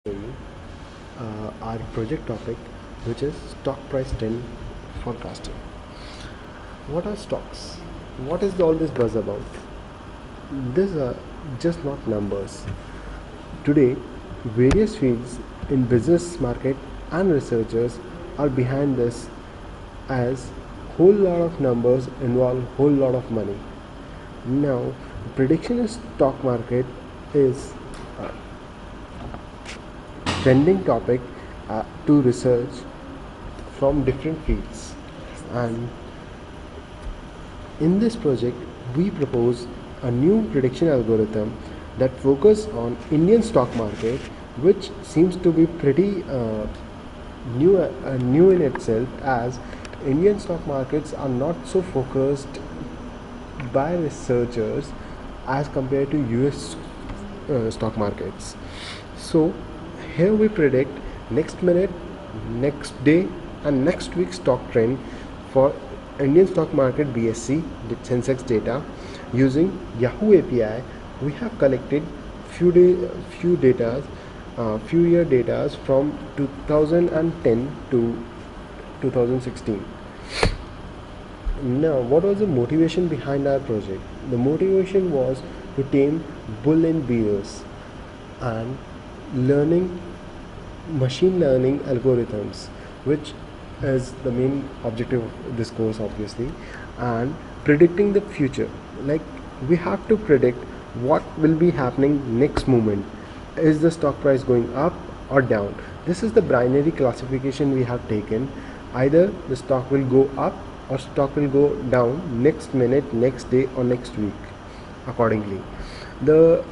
you our project topic, which is stock price trend forecasting. What are stocks? What is all this buzz about? These are just not numbers. Today, various fields in business, market, and researchers are behind this, as whole lot of numbers involve whole lot of money. Now, prediction in stock market is trending topic to research from different fields, and in this project we propose a new prediction algorithm that focus on Indian stock market, which seems to be pretty new in itself, as Indian stock markets are not so focused by researchers as compared to US stock markets. So here we predict next minute, next day, and next week's stock trend for Indian stock market BSE Sensex data using Yahoo API. We have collected few year data from 2010 to 2016. Now, what was the motivation behind our project? The motivation was to tame bull and bears and learning machine learning algorithms, which is the main objective of this course, obviously, and predicting the future. Like, we have to predict what will be happening next moment. Is the stock price going up or down? This is the binary classification we have taken. Either the stock will go up or stock will go down next minute, next day, or next week accordingly. The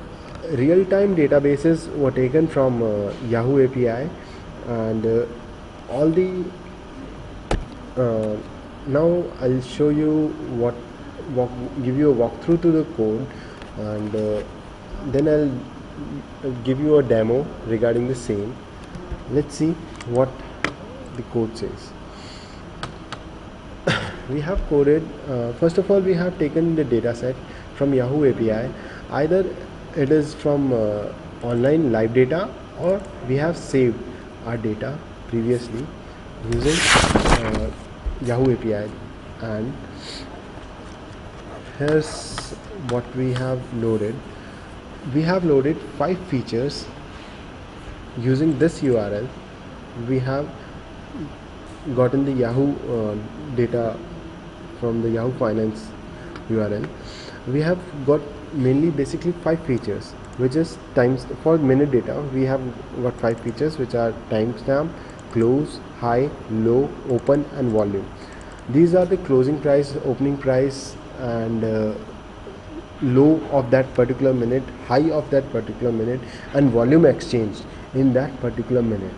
real-time databases were taken from Yahoo API, and all the now I'll show you give you a walkthrough to the code, and then I'll give you a demo regarding the same. Let's see what the code says. We have coded, first of all, we have taken the data set from Yahoo API. Either it is from online live data, or we have saved our data previously using Yahoo API. And here's what we have loaded. We have loaded 5 features using this URL. We have gotten the Yahoo data from the Yahoo Finance URL. We have got mainly basically 5 features, which is times for minute data. We have got 5 features, which are timestamp, close, high, low, open, and volume. These are the closing price, opening price, and low of that particular minute, high of that particular minute, and volume exchanged in that particular minute.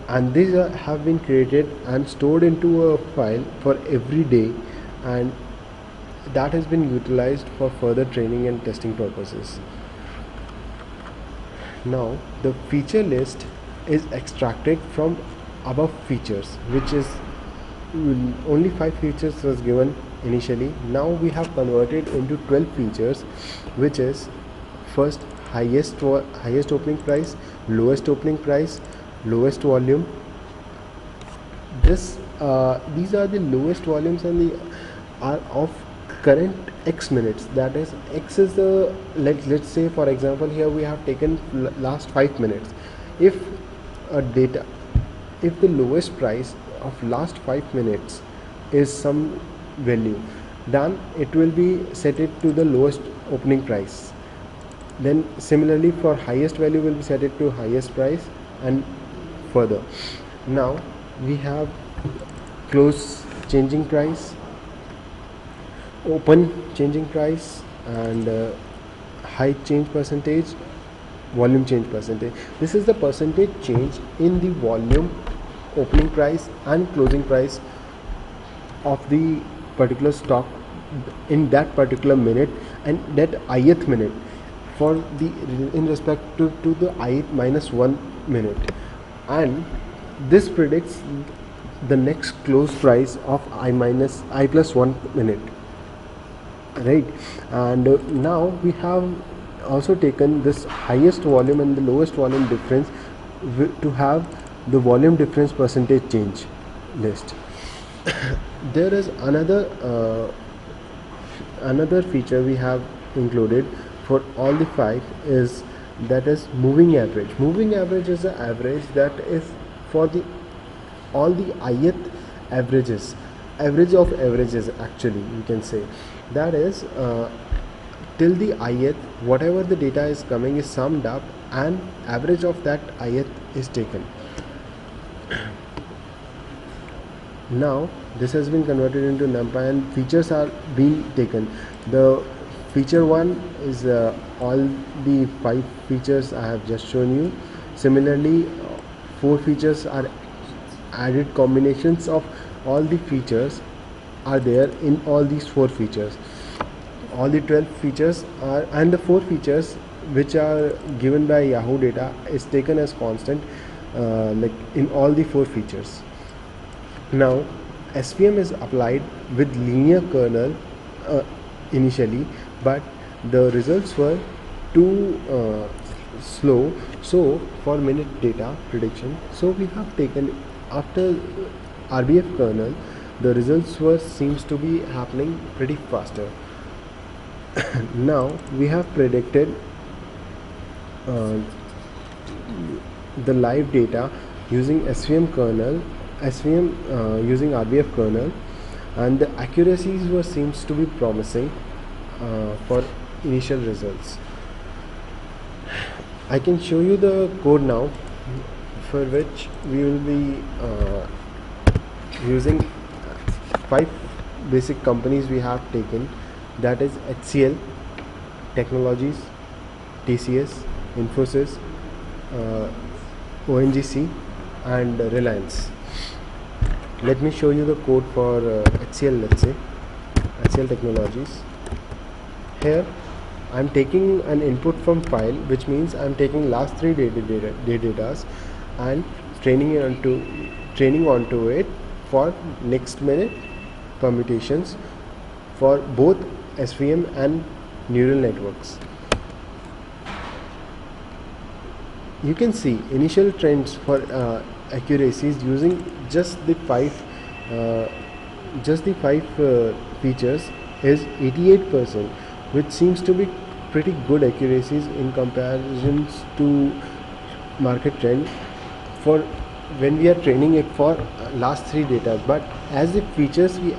And these have been created and stored into a file for every day, and that has been utilized for further training and testing purposes. Now the feature list is extracted from above features, which is only 5 features was given initially. Now we have converted into 12 features, which is first highest opening price, lowest opening price, lowest volume. These are the lowest volumes, and the are of current x minutes. That is, x is the let's say, for example, here we have taken last 5 minutes. If if the lowest price of last 5 minutes is some value, then it will be set it to the lowest opening price. Then similarly for highest value will be set it to highest price, and further. Now we have close changing price, open changing price, and high change percentage, volume change percentage. This is the percentage change in the volume, opening price, and closing price of the particular stock in that particular minute, and that ith minute for the in respect to the ith minus 1 minute. And this predicts the next close price of I plus 1 minute, right? And now we have also taken this highest volume and the lowest volume difference to have the volume difference percentage change list. There is another feature we have included for all the 5 is that is moving average. Moving average is the average that is for the all the ith averages, average of averages, actually you can say. That is till the ith whatever the data is coming is summed up and average of that ith is taken. Now this has been converted into NumPy and features are being taken. The feature 1 is all the 5 features I have just shown you. Similarly 4 features are added, combinations of all the features are there in all these 4 features. All the 12 features are, and the 4 features which are given by Yahoo data is taken as constant like in all the 4 features. Now SVM is applied with linear kernel initially, but the results were too slow, so for minute data prediction, so we have taken after RBF kernel the results were seems to be happening pretty faster. Now we have predicted the live data using SVM kernel, using RBF kernel, and the accuracies were seems to be promising for initial results. I can show you the code now, for which we will be using 5 basic companies we have taken, that is HCL Technologies, TCS, Infosys, ONGC and Reliance. Let me show you the code for HCL. Let's say HCL Technologies. Here I am taking an input from file, which means I am taking last 3 data and training onto it for next minute permutations for both SVM and neural networks. You can see initial trends for accuracies using just the 5 features is 88%, which seems to be pretty good accuracies in comparisons to market trend for when we are training it for last 3 data. But as the features we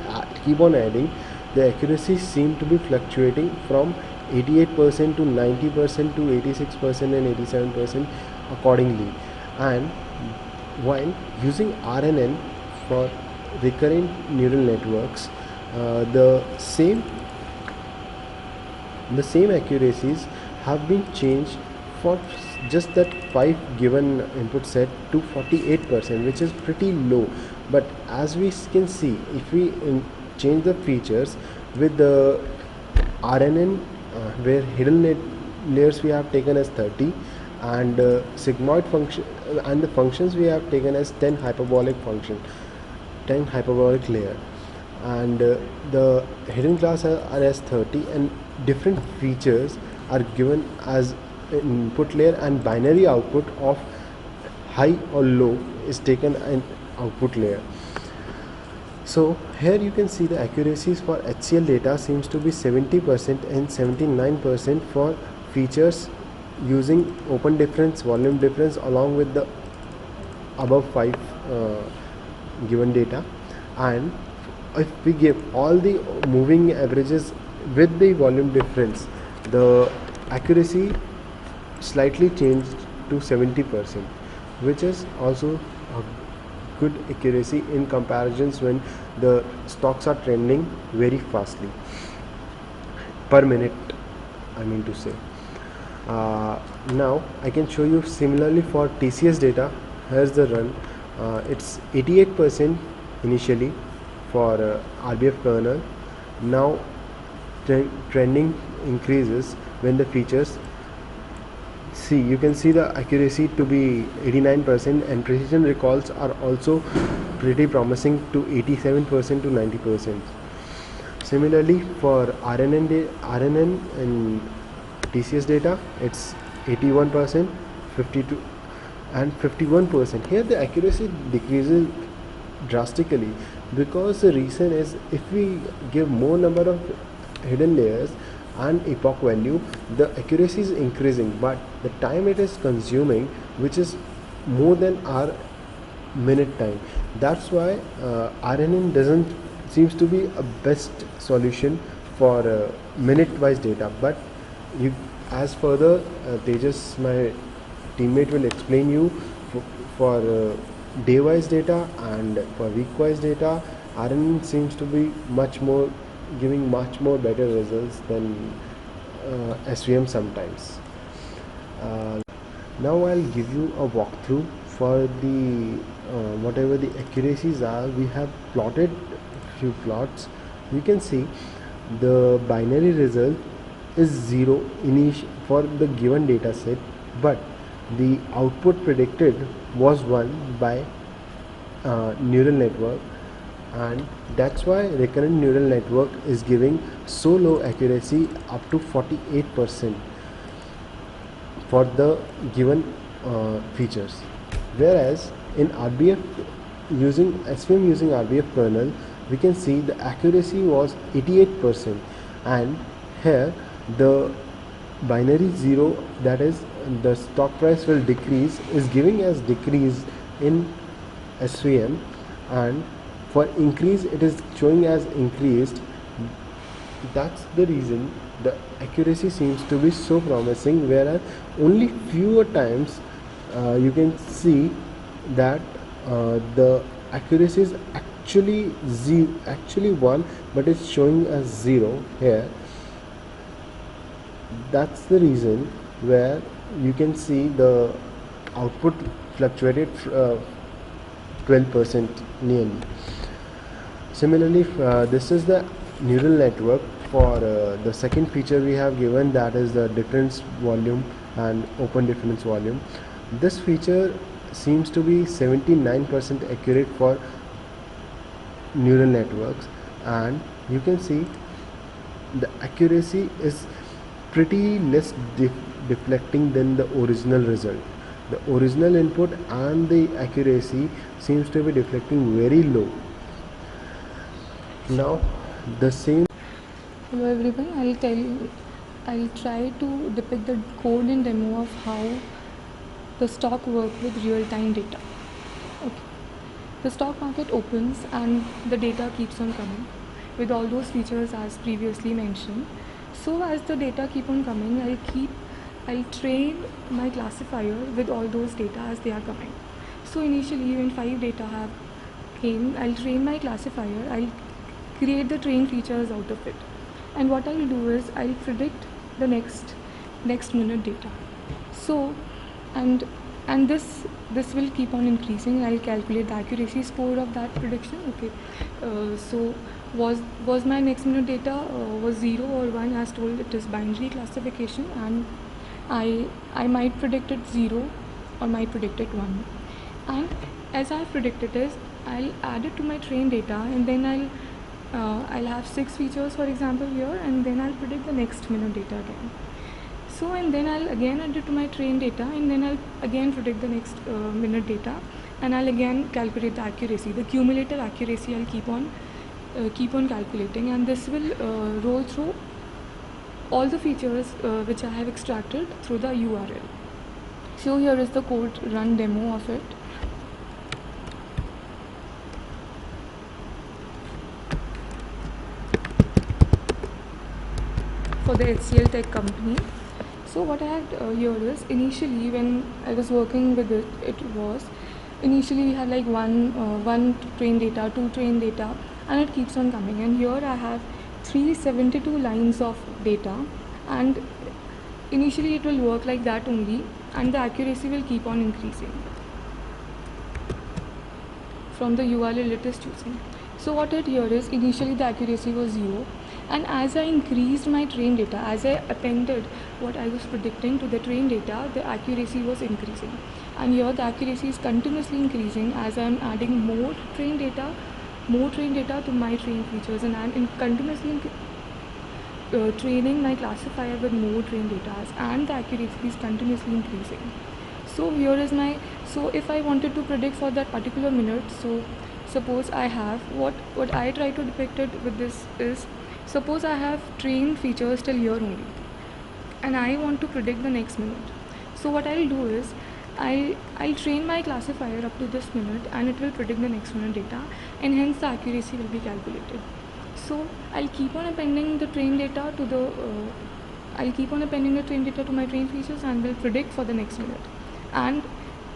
keep on adding, the accuracies seem to be fluctuating from 88% to 90% to 86% and 87% accordingly. And while using RNN for recurrent neural networks, the same accuracies have been changed for just that 5 given input set to 48%, which is pretty low. But as we can see, if we change the features with the RNN, where hidden layers we have taken as 30 and sigmoid function, and the functions we have taken as 10 hyperbolic layer, and the hidden class are as 30, and different features are given as input layer, and binary output of high or low is taken in output layer. So here you can see the accuracies for HCL data seems to be 70% and 79% for features using open difference, volume difference along with the above 5 given data. And if we give all the moving averages with the volume difference, the accuracy slightly changed to 70%, which is also a good accuracy in comparisons when the stocks are trending very fastly per minute, I mean to say. Now I can show you similarly for TCS data. Here's the run. It's 88% initially for RBF kernel. Now trending increases when the features, see, you can see the accuracy to be 89%, and precision recalls are also pretty promising to 87% to 90%. Similarly for RNN and TCS data, it's 81%, 52 and 51%. Here the accuracy decreases drastically, because the reason is, if we give more number of hidden layers and epoch value, the accuracy is increasing, but the time it is consuming, which is more than our minute time. That's why RNN doesn't seems to be a best solution for minute wise data. But you, as further Tejas, my teammate, will explain you for day wise data and for week wise data, RNN seems to be much more giving much more better results than SVM sometimes. Now I'll give you a walkthrough for the whatever the accuracies are. We have plotted few plots. You can see the binary result is 0 for the given data set, but the output predicted was 1 by neural network, and that's why recurrent neural network is giving so low accuracy, up to 48% for the given features. Whereas in RBF, using SVM using RBF kernel, we can see the accuracy was 88%, and here the binary 0, that is the stock price will decrease, is giving as decrease in SVM, and for increase it is showing as increased. That's the reason the accuracy seems to be so promising, whereas only fewer times you can see that the accuracy is actually 1, but it's showing as 0 here. That's the reason where you can see the output fluctuated 12% nearly. Similarly, this is the neural network for the second feature we have given, that is the difference volume and open difference volume. This feature seems to be 79% accurate for neural networks, and you can see the accuracy is pretty less deflecting than the original result. The original input and the accuracy seems to be deflecting very low. Now the same. Hello everyone, I'll try to depict the code and demo of how the stock work with real-time data. Okay. The stock market opens and the data keeps on coming with all those features as previously mentioned. So as the data keep on coming, I'll train my classifier with all those data as they are coming. So initially when 5 data have came, I'll train my classifier, I'll create the train features out of it. And what I'll do is I'll predict the next minute data. So and this will keep on increasing. I'll calculate the accuracy score of that prediction. Okay, so was my next minute data was 0 or 1, as told it is binary classification, and I might predict it 0 or might predict it 1, and as I've predicted is I'll add it to my train data, and then I'll have 6 features for example here, and then I'll predict the next minute data again. So and then I'll again add it to my train data, and then I'll again predict the next minute data, and I'll again calculate the accuracy, the cumulative accuracy. I'll keep on calculating, and this will roll through all the features which I have extracted through the URL. So here is the code run demo of it. For the HCL Tech company. So what I had here is, initially when I was working with it was initially we had like one train data, 2 train data, and it keeps on coming. And here I have 372 lines of data, and initially it will work like that only, and the accuracy will keep on increasing from the URL it is choosing. So what it here is, initially the accuracy was 0, and as I increased my train data, as I appended what I was predicting to the train data, the accuracy was increasing. And here the accuracy is continuously increasing as I am adding more train data to my train features, and I'm continuously training my classifier with more trained data, and the accuracy is continuously increasing. So here is my, so if I wanted to predict for that particular minute, so suppose I have, what I try to depict it with this is, suppose I have trained features till here only, and I want to predict the next minute. So what I'll do is, I'll train my classifier up to this minute, and it will predict the next minute data, and hence the accuracy will be calculated. So I'll keep on appending the trained data to the I'll keep on appending the trained data to my trained features, and will predict for the next minute. And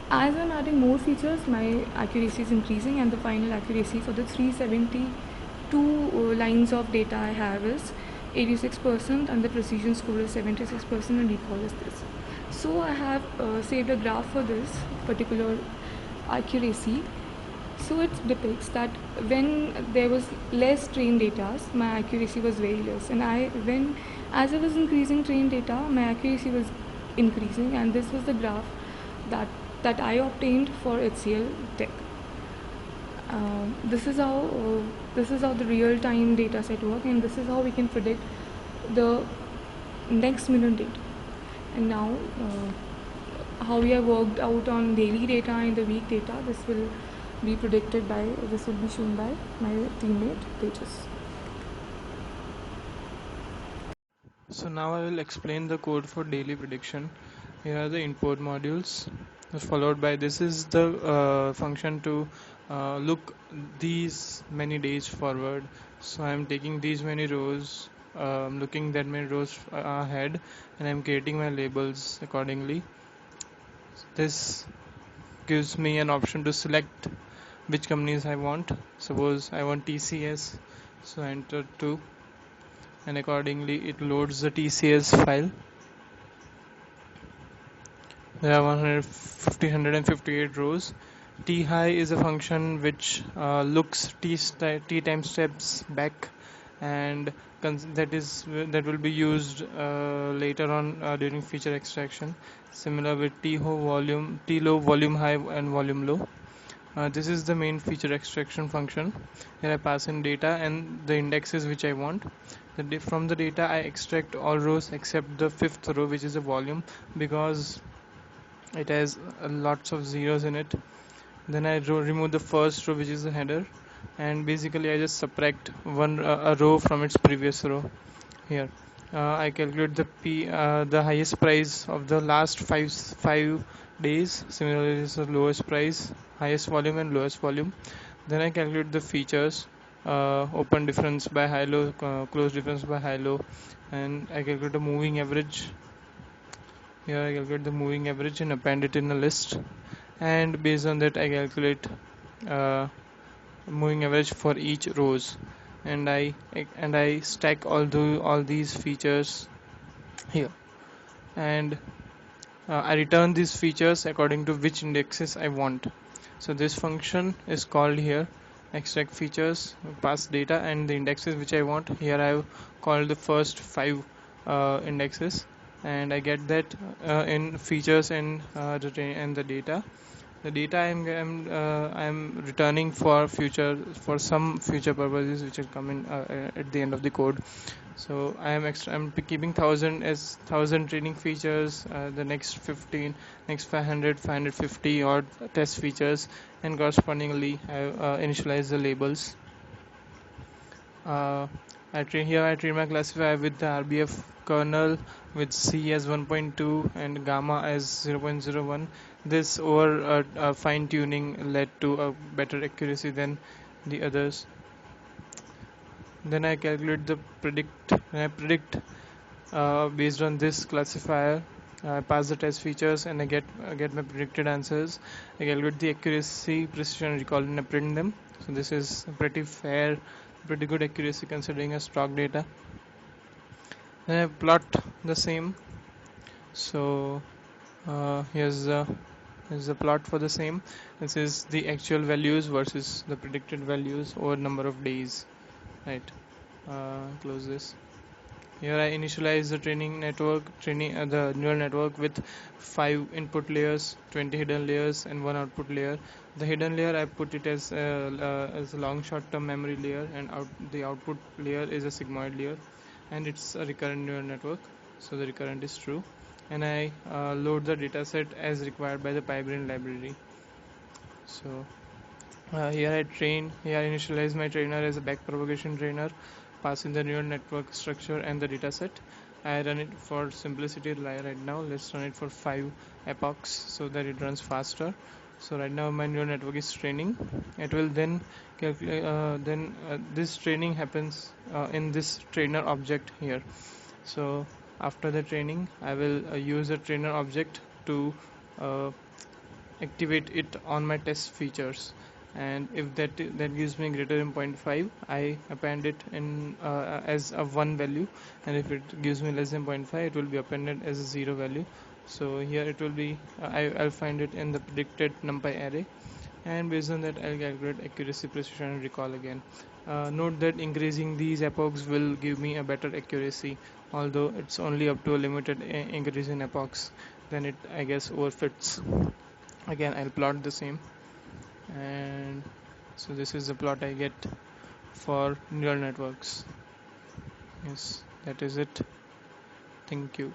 as I'm adding more features, my accuracy is increasing, and the final accuracy for the 372 lines of data I have is 86%, and the precision score is 76%, and recall is this. So I have saved a graph for this particular accuracy. So it depicts that when there was less trained data, my accuracy was very less, and as I was increasing trained data, my accuracy was increasing, and this was the graph that I obtained for HCL Tech. This is how the real-time data set work, and this is how we can predict the next minute data. And now how we have worked out on daily data and the week data, this will be shown by my teammate Tejas. So now I will explain the code for daily prediction. Here are the import modules, followed by this is the function to look these many days forward. So I am taking these many rows, looking that many rows ahead, and I am creating my labels accordingly. This gives me an option to select which companies I want. Suppose I want TCS, so I enter 2, and accordingly it loads the TCS file. There are 158 rows. T high is a function which looks t time steps back, and that will be used later on during feature extraction. Similar with T low, volume high, and volume low. This is the main feature extraction function. Here I pass in data and the indexes which I want. From the data I extract all rows except the 5th row, which is the volume, because it has lots of zeros in it. Then I remove the first row, which is the header, and basically I just subtract a row from its previous row. Here I calculate the highest price of the last five days. Similarly, this is the lowest price, highest volume, and lowest volume. Then I calculate the features, open difference by high low, close difference by high low, and I calculate the moving average. Here I calculate the moving average and append it in a list, and based on that I calculate moving average for each rows, and I stack all these features here, and I return these features according to which indexes I want. So this function is called here extract features, pass data and the indexes which I want. Here I have called the first 5 indexes, and I get that in features and the data. The data I'm returning for some future purposes which will come in at the end of the code. So I'm keeping 1000 training features, the next 15, next 550 odd test features, and correspondingly I initialize the labels. I train my classifier with the RBF kernel with C as 1.2 and gamma as 0.01. This over fine tuning led to a better accuracy than the others. Then I calculate the predict based on this classifier. I pass the test features and I get my predicted answers. I calculate the accuracy, precision, and recall, and I print them. So this is pretty good accuracy considering a stock data. Then I plot the same. So here's the plot for the same. This is the actual values versus the predicted values over number of days. Right. Close this. Here I initialize the the neural network with 5 input layers, 20 hidden layers, and 1 output layer. The hidden layer I put it as a long short-term memory layer, and the output layer is a sigmoid layer. and it's a recurrent neural network, so the recurrent is true, and I load the dataset as required by the PyBrain library. So here I initialize my trainer as a backpropagation trainer, passing the neural network structure and the dataset. I run it for simplicity right now. Let's run it for 5 epochs so that it runs faster. So right now my neural network is training. It will then calculate. This training happens in this trainer object here. So after the training, I will use a trainer object to uh, activate it on my test features, and if that gives me greater than 0.5, I append it in as a 1 value, and if it gives me less than 0.5, it will be appended as a 0 value. So here it will be I'll find it in the predicted numpy array, and based on that I'll calculate accuracy, precision, and recall again. Note that increasing these epochs will give me a better accuracy, although it's only up to a limited increase in epochs, then it I guess overfits. Again I'll plot the same, and so this is the plot I get for neural networks. Yes, that is it. Thank you.